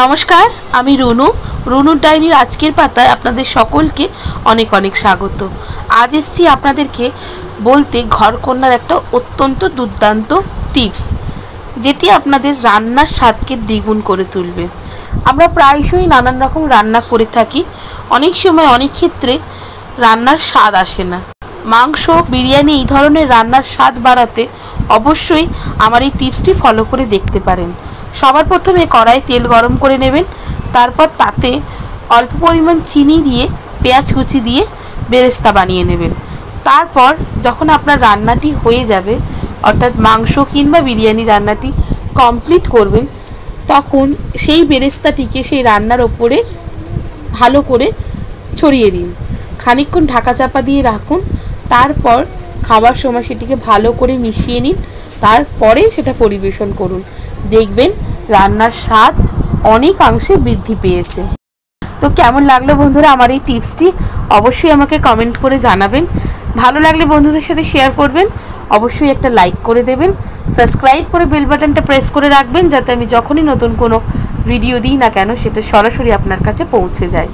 নমস্কার, আমি রুনুর ডায়েরির আজকের পাতায় আপনাদের সকলকে অনেক অনেক স্বাগত। আজ এসেছি আপনাদেরকে বলতে ঘরকন্নার একটা অত্যন্ত দুর্দান্ত টিপস, যেটি আপনাদের রান্নার স্বাদকে দ্বিগুণ করে তুলবে। আমরা প্রায়শই নানান রকম রান্না করে থাকি, অনেক সময় অনেক ক্ষেত্রে রান্নার স্বাদ আসে না। মাংস, বিরিয়ানি এই ধরনের রান্নার স্বাদ বাড়াতে অবশ্যই আমার এই টিপসটি ফলো করে দেখতে পারেন। সবার প্রথমে কড়াই তেল গরম করে নেবেন, তারপর তাতে অল্প পরিমাণ চিনি দিয়ে পেঁয়াজ কুচি দিয়ে বেরেস্তা বানিয়ে নেবেন। তারপর যখন আপনার রান্নাটি হয়ে যাবে, অর্থাৎ মাংস কিংবা বিরিয়ানি রান্নাটি কমপ্লিট করবেন, তখন সেই বেরেস্তাটিকে সেই রান্নার ওপরে ভালো করে ছড়িয়ে দিন। খানিকক্ষণ ঢাকা চাপা দিয়ে রাখুন, তারপর খাবার সময় সেটিকে ভালো করে মিশিয়ে নিন, তারপরে সেটা পরিবেশন করুন। দেখবেন রান্নার স্বাদ অনেকাংশে বৃদ্ধি পেয়েছে। তো কেমন লাগলো বন্ধুরা আমার এই টিপসটি? অবশ্যই আমাকে কমেন্ট করে জানাবেন। ভালো লাগলে বন্ধুদের সাথে শেয়ার করবেন, অবশ্যই একটা লাইক করে দেবেন, সাবস্ক্রাইব করে বেল বাটনটা প্রেস করে রাখবেন, যাতে আমি যখনই নতুন কোনো ভিডিও দিই না কেন সেটা সরাসরি আপনার কাছে পৌঁছে যায়।